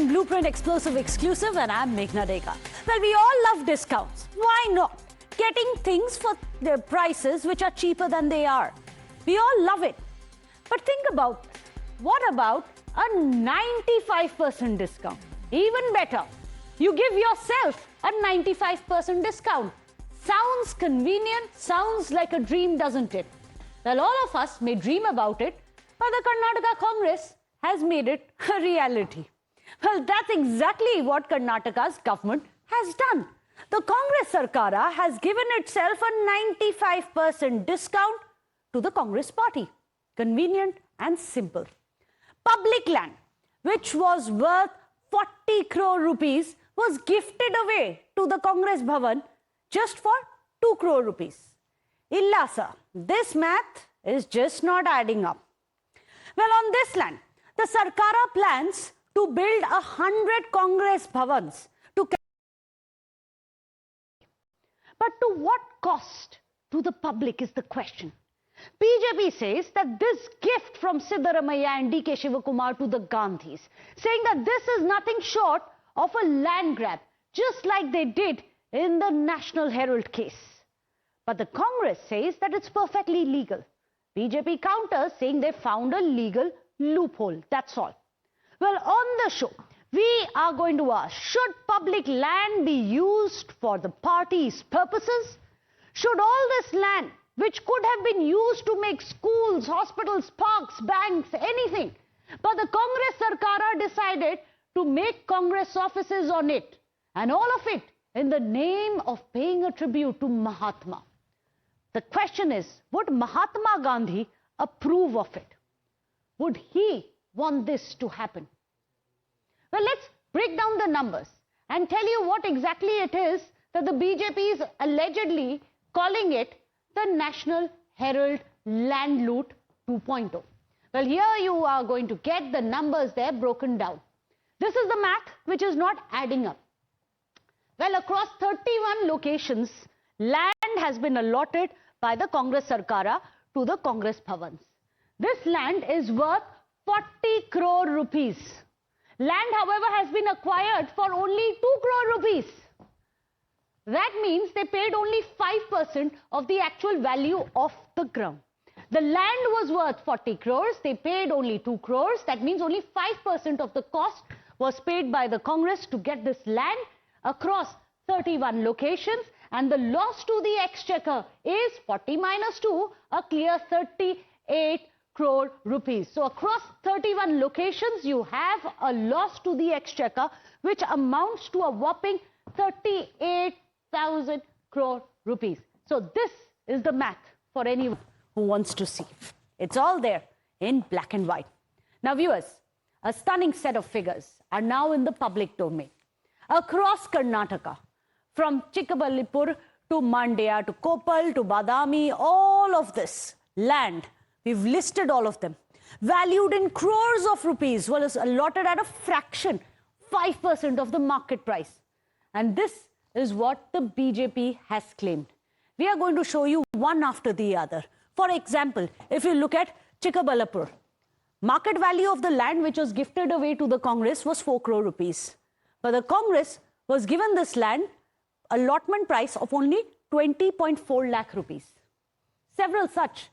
in Blueprint Explosive Exclusive, and I'm Meghna Deka. Well, we all love discounts. Why not? Getting things for their prices which are cheaper than they are. We all love it. But think about this. What about a 95% discount? Even better, you give yourself a 95% discount. Sounds convenient, sounds like a dream, doesn't it? Well, all of us may dream about it, but the Karnataka Congress has made it a reality. Well, that's exactly what Karnataka's government has done. The Congress Sarkara has given itself a 95% discount to the Congress party. Convenient and simple. Public land, which was worth 40 crore rupees, was gifted away to the Congress Bhavan just for 2 crore rupees. Illa sir, this math is just not adding up. Well, on this land, the Sarkara plans to build 100 Congress Bhavans. But to what cost to the public is the question. BJP says that this gift from Siddaramaiah and DK Shivakumar to the Gandhis, saying that this is nothing short of a land grab, just like they did in the National Herald case. But the Congress says that it's perfectly legal. BJP counters saying they found a legal loophole. That's all. Well, on the show, we are going to ask, should public land be used for the party's purposes? Should all this land, which could have been used to make schools, hospitals, parks, banks, anything, but the Congress Sarkara decided to make Congress offices on it, and all of it in the name of paying a tribute to Mahatma. The question is, would Mahatma Gandhi approve of it? Would he want this to happen? Well, let's break down the numbers and tell you what exactly it is that the BJP is allegedly calling it the National Herald Land Loot 2.0. Well, here you are going to get the numbers there broken down. This is the math which is not adding up. Well, across 31 locations, land has been allotted by the Congress Sarkara to the Congress Bhavans. This land is worth 40 crore rupees. Land, however, has been acquired for only 2 crore rupees. That means they paid only 5% of the actual value of the ground. The land was worth 40 crores. They paid only 2 crores. That means only 5% of the cost was paid by the Congress to get this land across 31 locations. And the loss to the exchequer is 40 minus 2, a clear 38 crore rupees. So across 31 locations, you have a loss to the exchequer, which amounts to a whopping 38,000 crore rupees. So this is the math for anyone who wants to see. It's all there in black and white. Now viewers, a stunning set of figures are now in the public domain. Across Karnataka, from Chikkabalipur to Mandya to Koppal to Badami, all of this land, we've listed all of them, valued in crores of rupees, was allotted at a fraction, 5% of the market price. And this is what the BJP has claimed. We are going to show you one after the other. For example, if you look at Chikkabalipur, market value of the land which was gifted away to the Congress was 4 crore rupees. But the Congress was given this land allotment price of only 20.4 lakh rupees. Several such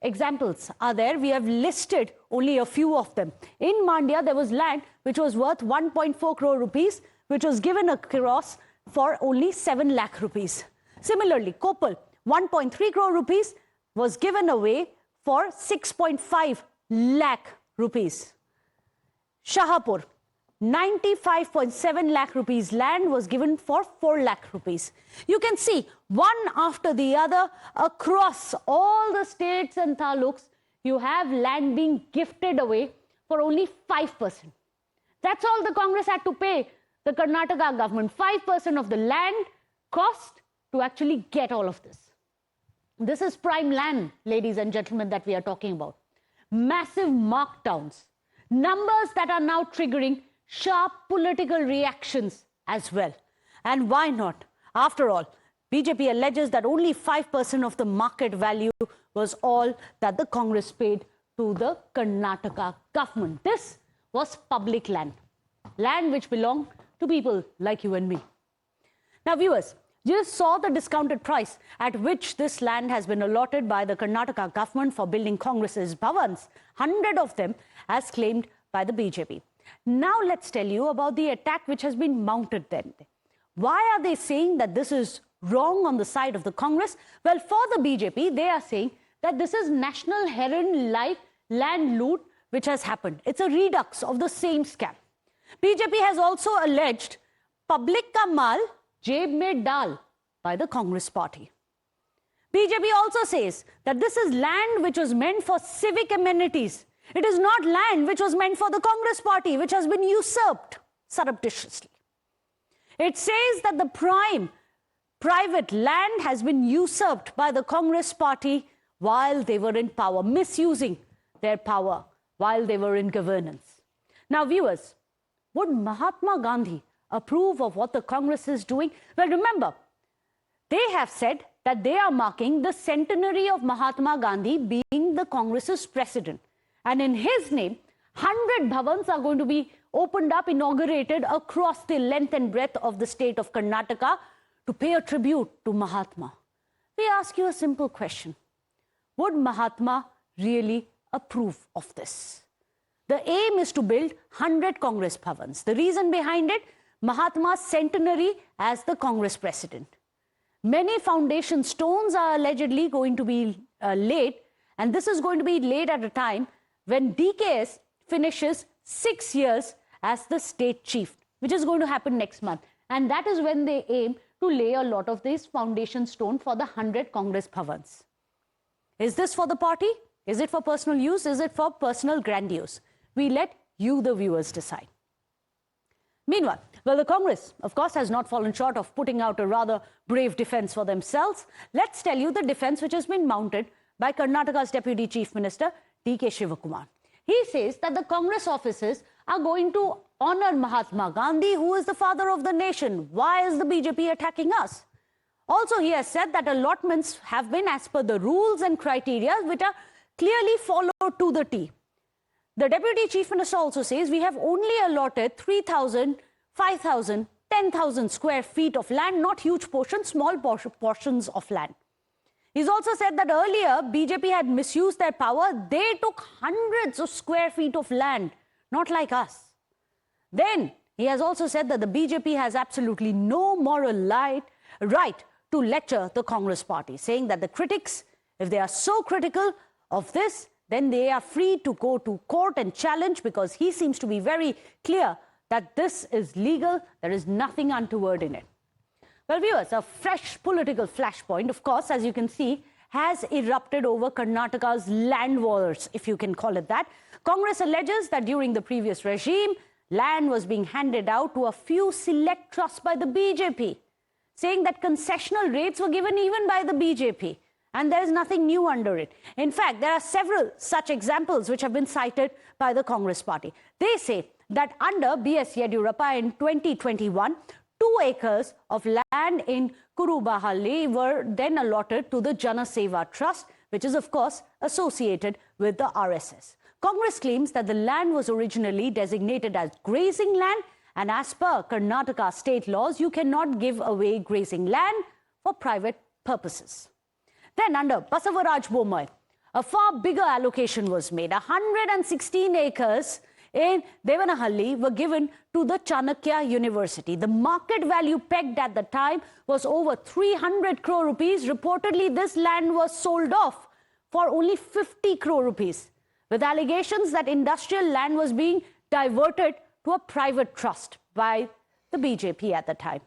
examples are there. We have listed only a few of them. In Mandya, there was land which was worth 1.4 crore rupees, which was given across for only 7 lakh rupees. Similarly, Koppal, 1.3 crore rupees was given away for 6.5 lakh rupees. Shahapur, 95.7 lakh rupees land was given for 4 lakh rupees. You can see one after the other across all the states and taluks, you have land being gifted away for only 5%. That's all the Congress had to pay the Karnataka government, 5% of the land cost to actually get all of this. This is prime land, ladies and gentlemen, that we are talking about. Massive markdowns, numbers that are now triggering sharp political reactions as well. And why not? After all, BJP alleges that only 5% of the market value was all that the Congress paid to the Karnataka government. This was public land. land which belongs to people like you and me. Now, viewers, you just saw the discounted price at which this land has been allotted by the Karnataka government for building Congress's Bhavans, 100 of them as claimed by the BJP. Now let's tell you about the attack which has been mounted then. Why are they saying that this is wrong on the side of the Congress? Well, for the BJP, they are saying that this is National Herald Land Loot which has happened. It's a redux of the same scam. BJP has also alleged public ka mal jeb mein dal by the Congress party. BJP also says that this is land which was meant for civic amenities. It is not land which was meant for the Congress party, which has been usurped surreptitiously. It says that the private land has been usurped by the Congress party while they were in power, misusing their power while they were in governance. Now, viewers, would Mahatma Gandhi approve of what the Congress is doing? Well, remember, they have said that they are marking the centenary of Mahatma Gandhi being the Congress's president. And in his name, 100 bhavans are going to be opened up, inaugurated across the length and breadth of the state of Karnataka to pay a tribute to Mahatma. We ask you a simple question. Would Mahatma really approve of this? The aim is to build 100 Congress bhavans. The reason behind it, Mahatma's centenary as the Congress president. Many foundation stones are allegedly going to be laid, and this is going to be laid at a time when DKS finishes 6 years as the state chief, which is going to happen next month. And that is when they aim to lay a lot of these foundation stone for the 100 Congress bhavans. Is this for the party? Is it for personal use? Is it for personal grandiose? We let you, the viewers, decide. Meanwhile, well, the Congress, of course, has not fallen short of putting out a rather brave defense for themselves. Let's tell you the defense which has been mounted by Karnataka's Deputy Chief Minister, D.K. Shivakumar. He says that the Congress offices are going to honor Mahatma Gandhi, who is the father of the nation. Why is the BJP attacking us? Also, he has said that allotments have been as per the rules and criteria which are clearly followed to the T. The Deputy Chief Minister also says we have only allotted 3,000, 5,000, 10,000 square feet of land, not huge portions, small portions of land. He's also said that earlier BJP had misused their power. They took hundreds of square feet of land, not like us. Then he has also said that the BJP has absolutely no moral right to lecture the Congress party, saying that the critics, if they are so critical of this, then they are free to go to court and challenge, because he seems to be very clear that this is legal. There is nothing untoward in it. Well, viewers, a fresh political flashpoint, of course, as you can see, has erupted over Karnataka's land wars, if you can call it that. Congress alleges that during the previous regime, land was being handed out to a few select trusts by the BJP, saying that concessional rates were given even by the BJP. And there is nothing new under it. In fact, there are several such examples which have been cited by the Congress party. They say that under B.S. Yediyurappa in 2021, 2 acres of land in Kurubahalli were then allotted to the Jana Seva Trust, which is, of course, associated with the RSS. Congress claims that the land was originally designated as grazing land, and as per Karnataka state laws, you cannot give away grazing land for private purposes. Then under Basavaraj Bommai, a far bigger allocation was made. 116 acres in Devanahalli were given to the Chanakya University. The market value pegged at the time was over 300 crore rupees. Reportedly, this land was sold off for only 50 crore rupees, with allegations that industrial land was being diverted to a private trust by the BJP at the time.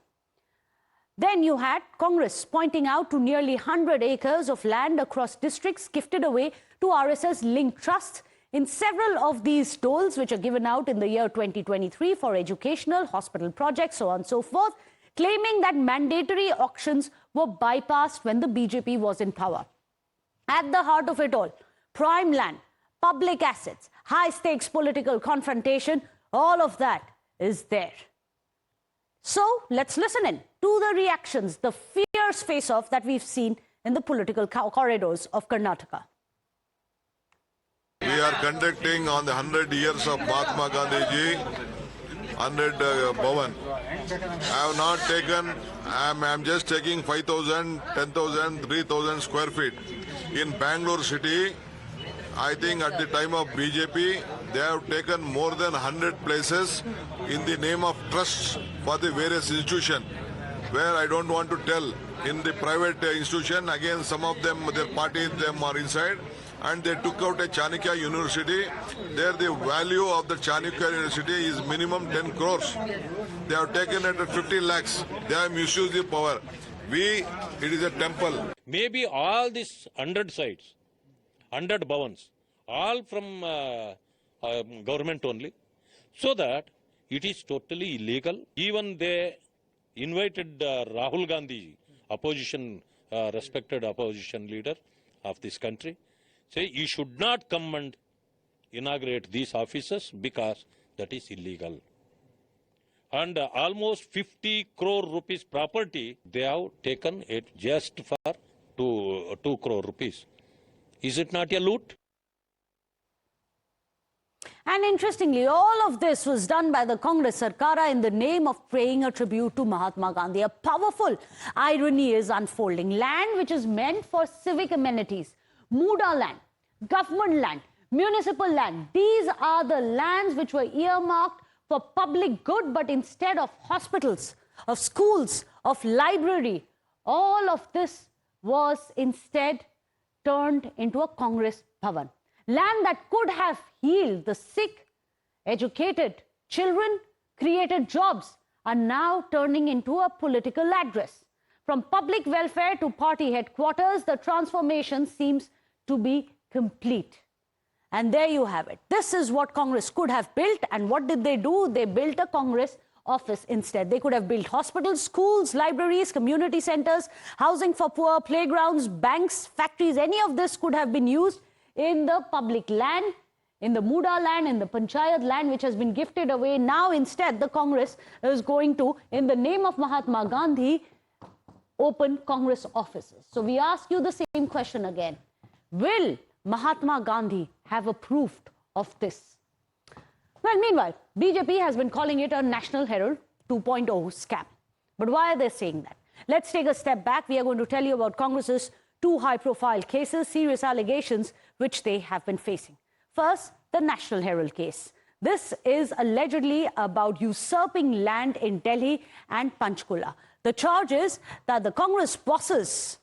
Then you had Congress pointing out to nearly 100 acres of land across districts gifted away to RSS-linked trusts in several of these tols, which are given out in the year 2023 for educational, hospital projects, so on and so forth, claiming that mandatory auctions were bypassed when the BJP was in power. At the heart of it all, prime land, public assets, high-stakes political confrontation, all of that is there. So let's listen in to the reactions, the fierce face-off that we've seen in the political corridors of Karnataka. We are conducting on the 100 years of Mahatma Gandhi ji 100 Bhavan. I have not taken, I'm just taking 5,000, 10,000, 3,000 square feet. In Bangalore city, I think at the time of BJP, they have taken more than 100 places in the name of trusts for the various institutions, where I don't want to tell. In the private institution, again, some of them, their parties, them are inside, and they took out a Chanakya University. There the value of the Chanakya University is minimum 10 crores. They have taken it at 50 lakhs. They have misused the power. It is a temple. Maybe all these 100 sites, 100 bhavans, all from government only, so that it is totally illegal. Even they invited Rahul Gandhi, respected opposition leader of this country, say you should not come and inaugurate these offices because that is illegal. And almost 50 crore rupees property they have taken it just for 2 crore rupees. Is it not a loot? And interestingly, all of this was done by the Congress Sarkara in the name of paying a tribute to Mahatma Gandhi. A powerful irony is unfolding. Land which is meant for civic amenities, Muda land, government land, municipal land. These are the lands which were earmarked for public good, but instead of hospitals, of schools, of library, all of this was instead turned into a Congress Bhavan. Land that could have healed the sick, educated children, created jobs, are now turning into a political address. From public welfare to party headquarters, the transformation seems to be complete. And there you have it. This is what Congress could have built. And what did they do? They built a Congress office instead. They could have built hospitals, schools, libraries, community centers, housing for poor, playgrounds, banks, factories. Any of this could have been used in the public land, in the Muda land, in the Panchayat land, which has been gifted away. Now, instead, the Congress is going to, in the name of Mahatma Gandhi, open Congress offices. So we ask you the same question again. Will Mahatma Gandhi have approved of this? Well, meanwhile, BJP has been calling it a National Herald 2.0 scam. But why are they saying that? Let's take a step back. We are going to tell you about Congress's two high-profile cases, serious allegations which they have been facing. First, the National Herald case. This is allegedly about usurping land in Delhi and Panchkula. The charge is that the Congress bosses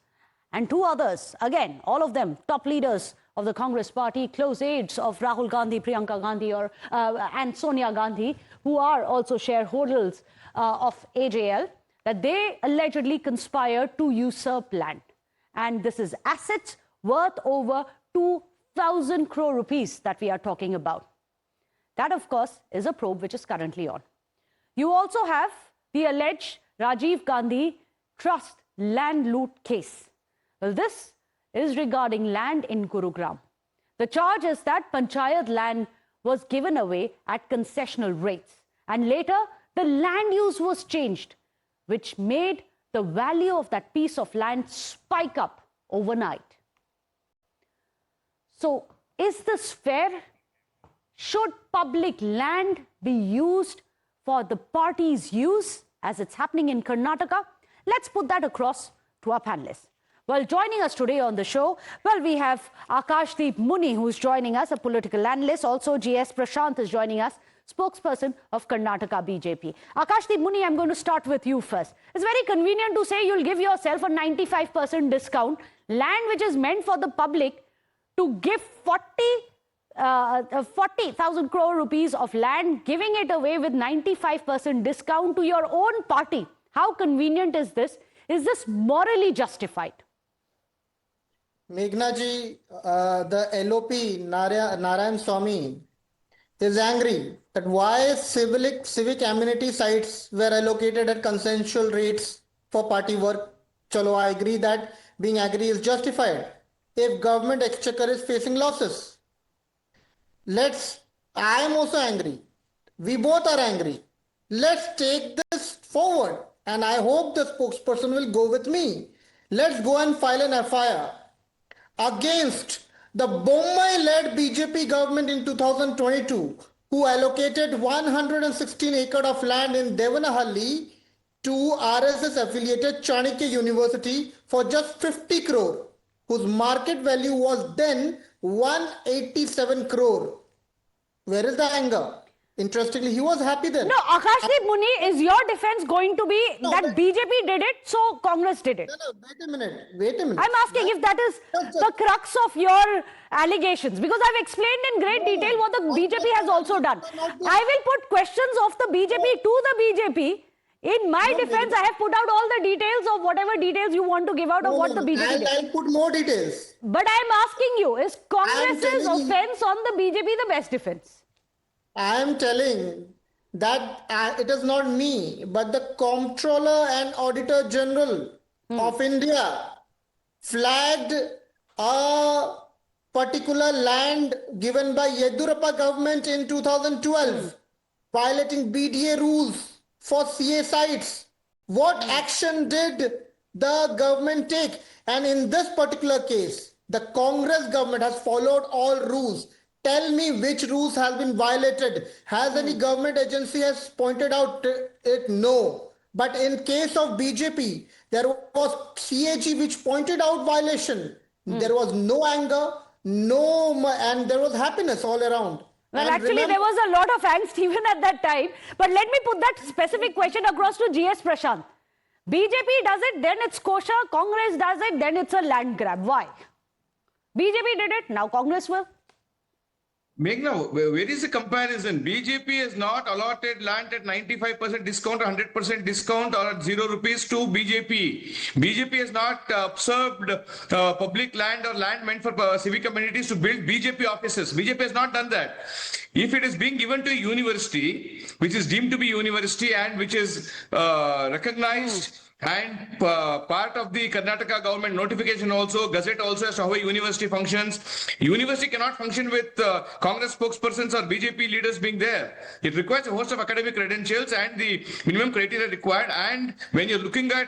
and two others, again, all of them top leaders of the Congress party, close aides of Rahul Gandhi, Priyanka Gandhi and Sonia Gandhi, who are also shareholders of AJL, that they allegedly conspired to usurp land. And this is assets worth over 2,000 crore rupees that we are talking about. That, of course, is a probe which is currently on. You also have the alleged Rajiv Gandhi Trust land loot case. Well, this is regarding land in Gurugram. The charge is that Panchayat land was given away at concessional rates. And later, the land use was changed, which made the value of that piece of land spike up overnight. So, is this fair? Should public land be used for the party's use, as it's happening in Karnataka? Let's put that across to our panelists. Well, joining us today on the show, well, we have Akashdeep Muni, who's joining us, a political analyst. Also, GS Prashant is joining us, spokesperson of Karnataka BJP. Akashdeep Muni, I'm going to start with you first. It's very convenient to say you'll give yourself a 95% discount, land which is meant for the public, to give 40,000 crore rupees of land, giving it away with 95% discount to your own party. How convenient is this? Is this morally justified? Meghna ji, the LOP, Narayan Swamy, is angry that why civic amenity sites were allocated at consensual rates for party work. Chalo, I agree that being angry is justified if government exchequer is facing losses. I am also angry. We both are angry. Let's take this forward. And I hope the spokesperson will go with me. Let's go and file an FIR against the Bommai-led BJP government in 2022, who allocated 116 acres of land in Devanahalli to RSS affiliated Chanakya University for just 50 crore, whose market value was then 187 crore. Where is the anger? Interestingly, he was happy then. No, Akashdeep Muni, is your defense going to be that BJP did it, so Congress did it? No, wait a minute. I'm asking if that is the crux of your allegations, because I've explained in great detail what the BJP has also done. I will put questions of the BJP to the BJP. In my defense, I have put out all the details of whatever details you want to give out of what the BJP did. I'll put more details. But I'm asking you, is Congress's offense on the BJP the best defense? I am telling that it is not me, but the Comptroller and Auditor General of India flagged a particular land given by Yedurappa government in 2012, violating BDA rules for CA sites. What action did the government take? And in this particular case, the Congress government has followed all rules. Tell me which rules has been violated. Has any government agency has pointed out it? No. But in case of BJP, there was CAG which pointed out violation. There was no anger, and there was happiness all around. Well, And actually, there was a lot of angst even at that time. But let me put that specific question across to GS Prashant. BJP does it, then it's kosher. Congress does it, then it's a land grab. Why? BJP did it, now Congress will. Meghna, where is the comparison? BJP has not allotted land at 95% discount, 100% discount or at 0 rupees to BJP. BJP has not observed public land or land meant for civic communities to build BJP offices. BJP has not done that. If it is being given to a university, which is deemed to be university and which is recognized and part of the Karnataka government notification also, Gazette also as to how a university functions. University cannot function with Congress spokespersons or BJP leaders being there. It requires a host of academic credentials and the minimum criteria required. And when you're looking at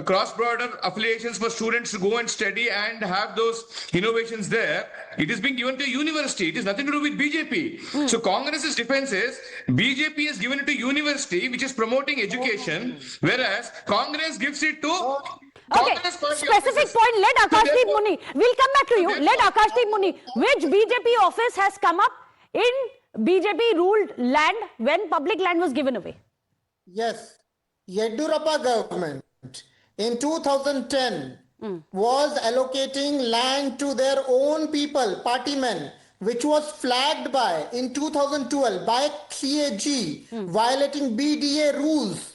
cross-border affiliations for students to go and study and have those innovations there, it is being given to a university. It has nothing to do with BJP. So Congress's defense is BJP has given it to university, which is promoting education, whereas Congress gives it to Okay, specific point, let Akashdeep Muni, we'll come back to you. Let Akashdeep Muni, which BJP office has come up in BJP ruled land when public land was given away? Yes, Yedurappa government in 2010 was allocating land to their own people, party men, which was flagged by in 2012 by CAG, violating BDA rules.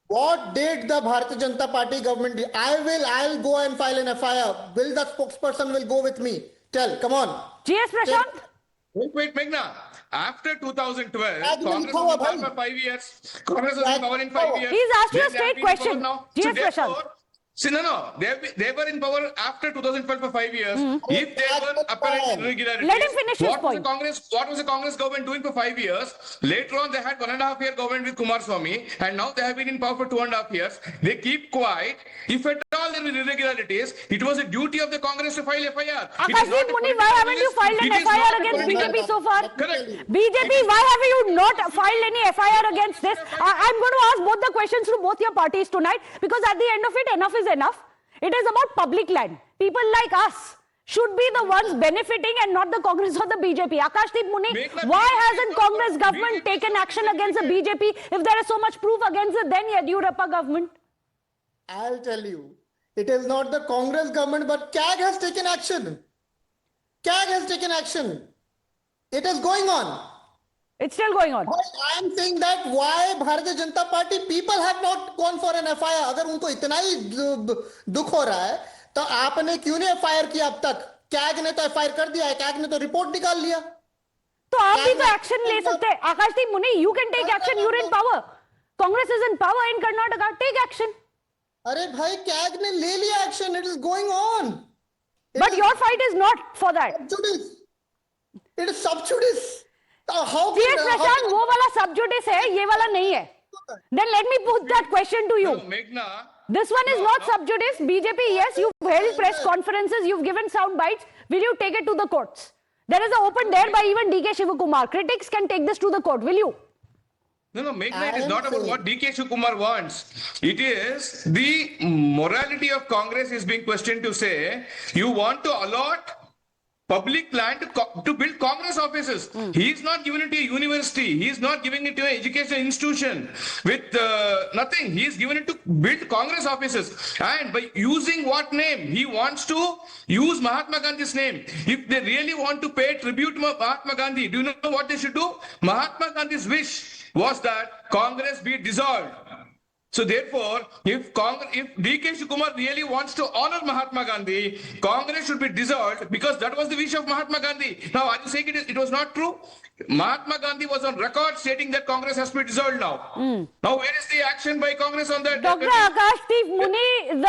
What did the Bharatiya Janata Party government do? I'll go and file an FIR. Will the spokesperson will go with me? Tell, come on. GS Prashant? Wait, Meghna. After 2012, Congress was in power for 5 years. Congress was in power in 5 years. He's asked you a straight question. GS Prashant. See, no. They were in power after 2012 for 5 years. If there were apparent irregularities, let him finish his point. What was the Congress government doing for 5 years? Later on, they had 1.5 year government with Kumaraswamy, and now they have been in power for 2.5 years. They keep quiet. If at all there were irregularities, it was a duty of the Congress to file FIR. Akashdeep Muni, why haven't you filed an FIR against BJP so far? Correct. BJP, why have you not filed any FIR against this? I'm going to ask both the questions to both your parties tonight, because at the end of it, enough is enough. It is about public land. People like us should be the ones benefiting and not the Congress or the BJP. Akashdeep Muni, why hasn't Congress government taken action against the BJP if there is so much proof against the then Yedurappa government? I'll tell you. It is not the Congress government, but CAG has taken action. CAG has taken action. It is going on. It's still going on. But I am saying that why Bharatiya Janata Party people have not gone for an FIR. अगर उनको इतना ही दुख हो रहा है, तो आपने क्यों नहीं FIR किया अब तक? CAG ने तो FIR कर दिया है, CAG ने तो रिपोर्ट निकाल लिया. तो आप भी तो एक्शन ले सकते हैं. Akashdeep Muni, you can take action. You're in power. Congress is in power in Karnataka. Take action. अरे भाई CAG ने ले लिया action. It is going on. But your fight is not for that. It is sub judice. GS Prashant, वो वाला sub judice है, ये वाला नहीं है. Then let me put that question to you. No, Meghna. This one is not sub judice. BJP, yes, you've held press conferences, you've given sound bites. Will you take it to the courts? There is an open dare by even DK Shivakumar. Critics can take this to the court. Will you? No, Meghna, it is not about what DK Shivakumar wants. It is the morality of Congress is being questioned to say, you want to allot public land to build Congress offices. He is not giving it to a university. He is not giving it to an educational institution with nothing. He is giving it to build Congress offices. And by using what name? He wants to use Mahatma Gandhi's name. If they really want to pay tribute to Mahatma Gandhi, do you know what they should do? Mahatma Gandhi's wish was that Congress be dissolved. So therefore, if DK Shivakumar really wants to honor Mahatma Gandhi, Congress should be dissolved because that was the wish of Mahatma Gandhi. Now, are you saying it was not true? Mahatma Gandhi was on record stating that Congress has to be dissolved now. Now, where is the action by Congress on that? Dr. Akashdeep Muni,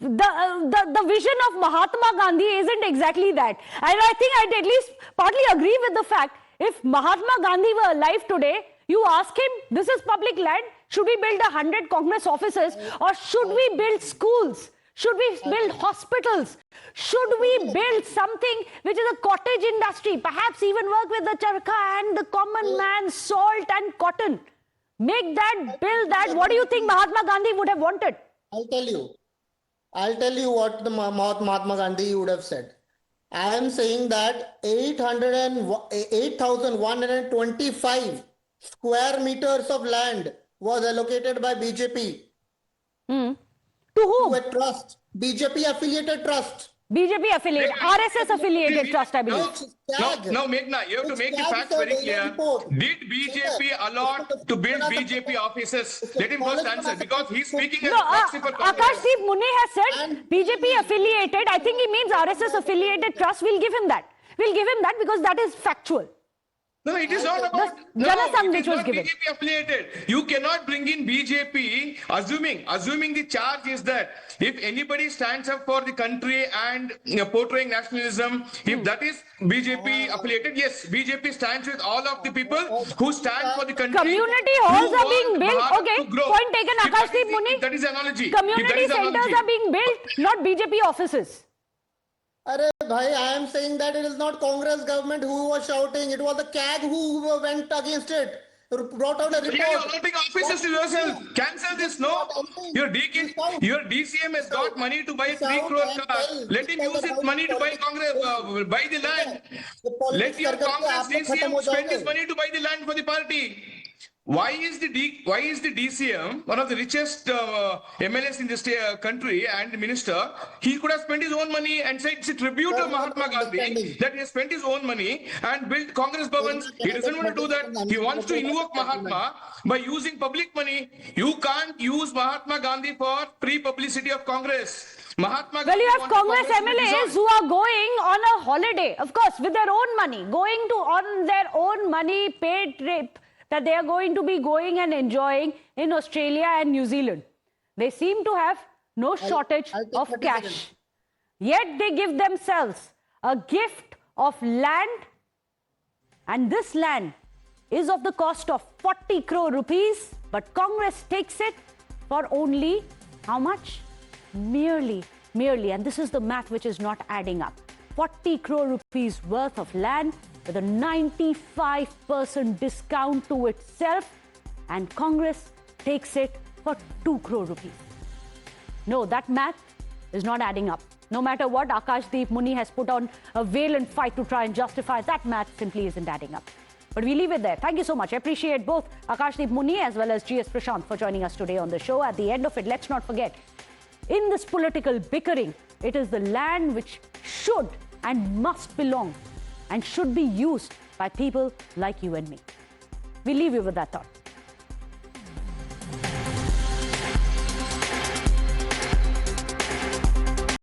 the vision of Mahatma Gandhi isn't exactly that. And I think I'd at least partly agree with the fact, if Mahatma Gandhi were alive today, you ask him, this is public land, should we build 100 Congress offices or should we build schools? Should we build hospitals? Should we build something which is a cottage industry? Perhaps even work with the charkha and the common man, salt and cotton. Make that, build that. What do you think Mahatma Gandhi would have wanted? I'll tell you what the Mahatma Gandhi would have said. I am saying that 8,125 square meters of land was allocated by BJP. To whom? To a trust, BJP affiliated trust. BJP affiliated, RSS affiliated trust, I believe. No, Meghna, you have to make the facts very clear. Did BJP allot to build BJP offices? Let him first answer because he's speaking as a proxy for Congress. Akashdeep Muni has said BJP affiliated. I think he means RSS affiliated trust. We'll give him that. We'll give him that because that is factual. No, it is not about Janasangh which was not given. BJP affiliated. You cannot bring in BJP, assuming the charge is that if anybody stands up for the country and portraying nationalism, if that is BJP affiliated, yes, BJP stands with all of the people who stand for the country. Community halls are being built. Okay, point taken, Akashdeep Muni. That is analogy. Community centers are being built, not BJP offices. Arey bhai, I am saying that it is not Congress government who was shouting. It was the CAG who went against it. Brought out a report. You're allotting offices to yourself. Cancel this, no? Your DCM has got money to buy 3 crore car. Let him use his money to buy buy the land. Let your Congress DCM spend his money to buy the land for the party. Why is the DCM, one of the richest MLAs in this country and the minister, he could have spent his own money and said it's a tribute to Mahatma Gandhi that he has spent his own money and built Congress Bhavans. He doesn't want to do that. He wants to invoke Mahatma by using public money. You can't use Mahatma Gandhi for pre-publicity of Congress. Mahatma Gandhi you have Congress MLAs who are going on a holiday, of course, with their own money, going to on their own money paid trip that they are going to be going and enjoying in Australia and New Zealand. They seem to have no shortage of cash. Yet they give themselves a gift of land, and this land is of the cost of 40 crore rupees, but Congress takes it for only how much? Merely, and this is the math which is not adding up. 40 crore rupees worth of land with a 95% discount to itself, and Congress takes it for 2 crore rupees. No, that math is not adding up. No matter what Akashdeep Muni has put on a valiant fight to try and justify, that math simply isn't adding up. But we leave it there. Thank you so much. I appreciate both Akashdeep Muni as well as GS Prashant for joining us today on the show. At the end of it, let's not forget, in this political bickering, it is the land which should and must belong and should be used by people like you and me. We leave you with that thought.